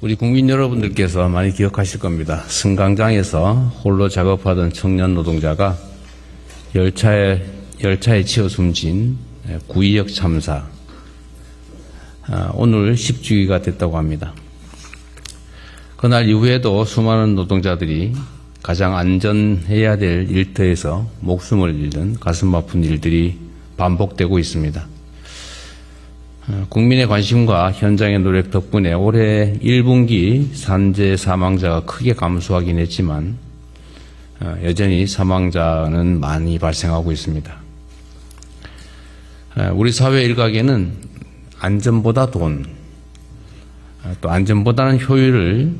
우리 국민 여러분들께서 많이 기억하실 겁니다. 승강장에서 홀로 작업하던 청년 노동자가 열차에 치여 숨진 구의역 참사. 오늘 10주기가 됐다고 합니다. 그날 이후에도 수많은 노동자들이 가장 안전해야 될 일터에서 목숨을 잃는 가슴 아픈 일들이 반복되고 있습니다. 국민의 관심과 현장의 노력 덕분에 올해 1분기 산재 사망자가 크게 감소하긴 했지만 여전히 사망자는 많이 발생하고 있습니다. 우리 사회 일각에는 안전보다 돈, 또 안전보다는 효율을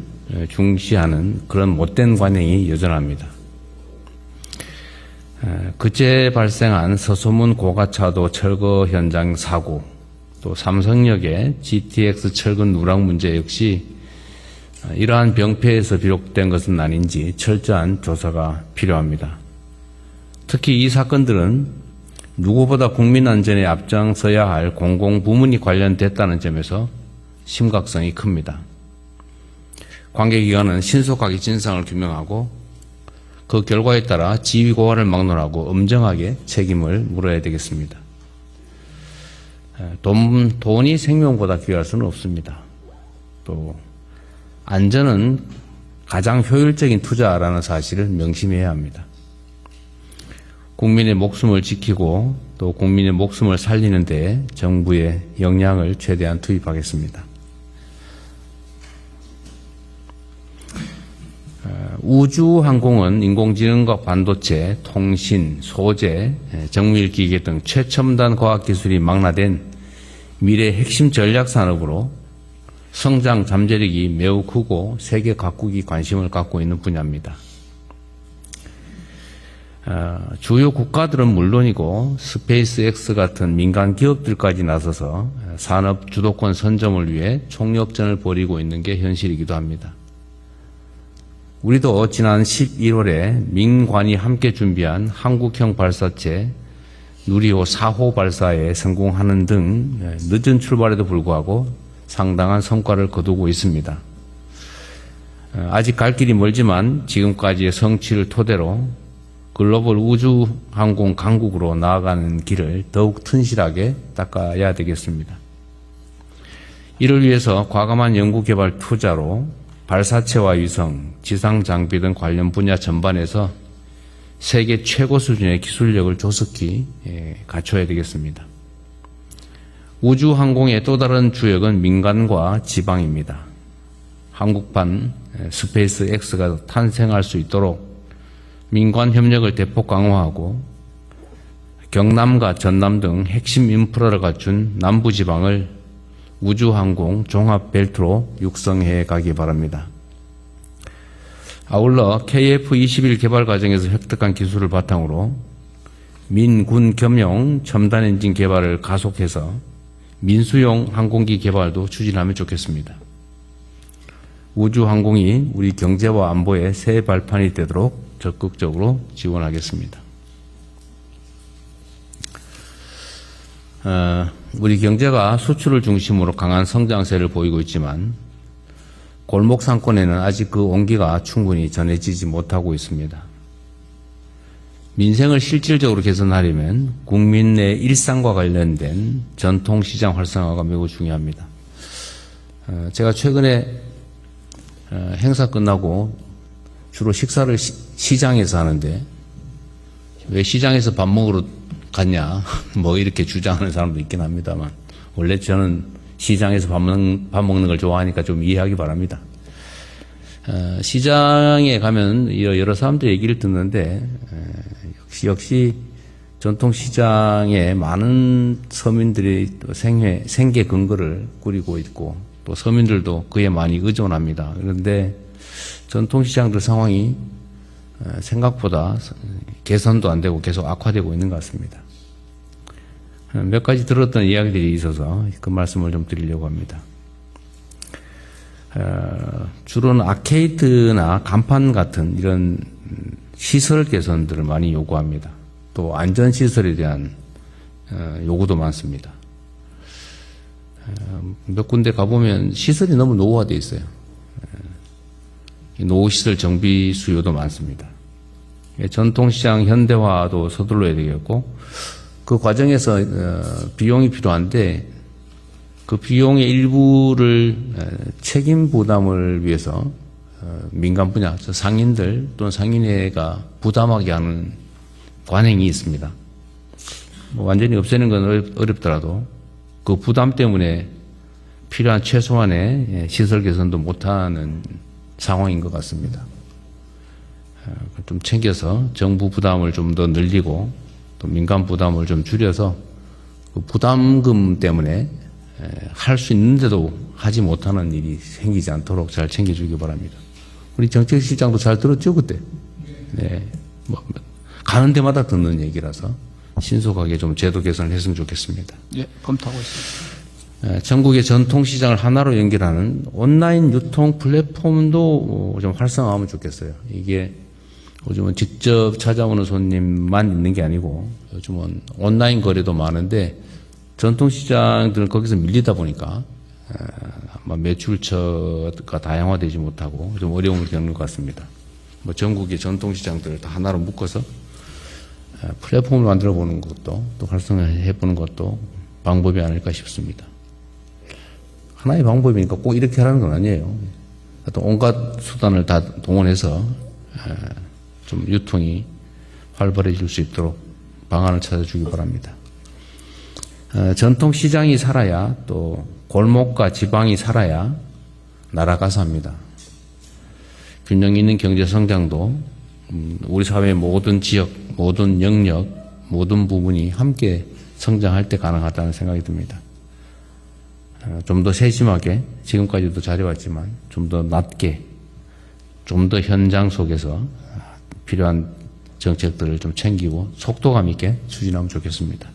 중시하는 그런 못된 관행이 여전합니다. 그제 발생한 서소문 고가차도 철거 현장 사고, 또 삼성역의 GTX 철근 누락 문제 역시 이러한 병폐에서 비롯된 것은 아닌지 철저한 조사가 필요합니다. 특히 이 사건들은 누구보다 국민 안전에 앞장서야 할 공공부문이 관련됐다는 점에서 심각성이 큽니다. 관계기관은 신속하게 진상을 규명하고 그 결과에 따라 지위고하를 막론하고 엄정하게 책임을 물어야 되겠습니다. 돈이 생명보다 귀할 수는 없습니다. 또 안전은 가장 효율적인 투자라는 사실을 명심해야 합니다. 국민의 목숨을 지키고 또 국민의 목숨을 살리는 데 정부의 역량을 최대한 투입하겠습니다. 우주항공은 인공지능과 반도체, 통신, 소재, 정밀기계 등 최첨단 과학기술이 망라된 미래 핵심 전략산업으로 성장 잠재력이 매우 크고 세계 각국이 관심을 갖고 있는 분야입니다. 주요 국가들은 물론이고 스페이스X 같은 민간 기업들까지 나서서 산업 주도권 선점을 위해 총력전을 벌이고 있는 게 현실이기도 합니다. 우리도 지난 11월에 민관이 함께 준비한 한국형 발사체 누리호 4호 발사에 성공하는 등 늦은 출발에도 불구하고 상당한 성과를 거두고 있습니다. 아직 갈 길이 멀지만 지금까지의 성취를 토대로 글로벌 우주항공 강국으로 나아가는 길을 더욱 튼실하게 닦아야 되겠습니다. 이를 위해서 과감한 연구개발 투자로 발사체와 위성, 지상 장비 등 관련 분야 전반에서 세계 최고 수준의 기술력을 조속히 갖춰야 되겠습니다. 우주항공의 또 다른 주역은 민간과 지방입니다. 한국판 스페이스X가 탄생할 수 있도록 민관 협력을 대폭 강화하고 경남과 전남 등 핵심 인프라를 갖춘 남부지방을 우주항공 종합벨트로 육성해 가기 바랍니다. 아울러 KF-21 개발 과정에서 획득한 기술을 바탕으로 민군 겸용 첨단 엔진 개발을 가속해서 민수용 항공기 개발도 추진하면 좋겠습니다. 우주항공이 우리 경제와 안보의 새 발판이 되도록 적극적으로 지원하겠습니다. 우리 경제가 수출을 중심으로 강한 성장세를 보이고 있지만 골목 상권에는 아직 그 온기가 충분히 전해지지 못하고 있습니다. 민생을 실질적으로 개선하려면 국민의 일상과 관련된 전통시장 활성화가 매우 중요합니다. 제가 최근에 행사 끝나고 주로 식사를 시장에서 하는데 왜 시장에서 밥 먹으러 갔냐 뭐 이렇게 주장하는 사람도 있긴 합니다만 원래 저는 시장에서 밥 먹는 걸 좋아하니까 좀 이해하기 바랍니다. 시장에 가면 여러 사람들 얘기를 듣는데 역시 전통시장에 많은 서민들이 또 생계 근거를 꾸리고 있고 또 서민들도 그에 많이 의존합니다. 그런데 전통시장들 상황이 생각보다 개선도 안 되고 계속 악화되고 있는 것 같습니다. 몇 가지 들었던 이야기들이 있어서 그 말씀을 좀 드리려고 합니다. 주로는 아케이드나 간판 같은 이런 시설 개선들을 많이 요구합니다. 또 안전시설에 대한 요구도 많습니다. 몇 군데 가보면 시설이 너무 노후화되어 있어요. 노후시설 정비 수요도 많습니다. 전통시장 현대화도 서둘러야 되겠고, 그 과정에서 비용이 필요한데 그 비용의 일부를 책임 부담을 위해서 민간 분야, 상인들 또는 상인회가 부담하게 하는 관행이 있습니다. 뭐 완전히 없애는 건 어렵더라도 그 부담 때문에 필요한 최소한의 시설 개선도 못하는 상황인 것 같습니다. 좀 챙겨서 정부 부담을 좀 더 늘리고 또 민간 부담을 좀 줄여서 그 부담금 때문에 할 수 있는데도 하지 못하는 일이 생기지 않도록 잘 챙겨주기 바랍니다. 우리 정책실장도 잘 들었죠, 그때? 네. 뭐, 가는 데마다 듣는 얘기라서 신속하게 좀 제도 개선을 했으면 좋겠습니다. 예, 검토하고 있습니다. 전국의 전통시장을 하나로 연결하는 온라인 유통 플랫폼도 좀 활성화하면 좋겠어요. 이게 요즘은 직접 찾아오는 손님만 있는 게 아니고 요즘은 온라인 거래도 많은데 전통시장들은 거기서 밀리다 보니까 아마 매출처가 다양화되지 못하고 좀 어려움을 겪는 것 같습니다. 뭐 전국의 전통시장들을 다 하나로 묶어서 플랫폼을 만들어 보는 것도 또 활성화해 보는 것도 방법이 아닐까 싶습니다. 하나의 방법이니까 꼭 이렇게 하라는 건 아니에요. 또 온갖 수단을 다 동원해서 좀 유통이 활발해질 수 있도록 방안을 찾아주기 바랍니다. 전통시장이 살아야 또 골목과 지방이 살아야 나라가 삽니다. 균형 있는 경제 성장도 우리 사회의 모든 지역, 모든 영역, 모든 부분이 함께 성장할 때 가능하다는 생각이 듭니다. 좀 더 세심하게 지금까지도 잘해왔지만 좀 더 낮게 좀 더 현장 속에서 필요한 정책들을 좀 챙기고 속도감 있게 추진하면 좋겠습니다.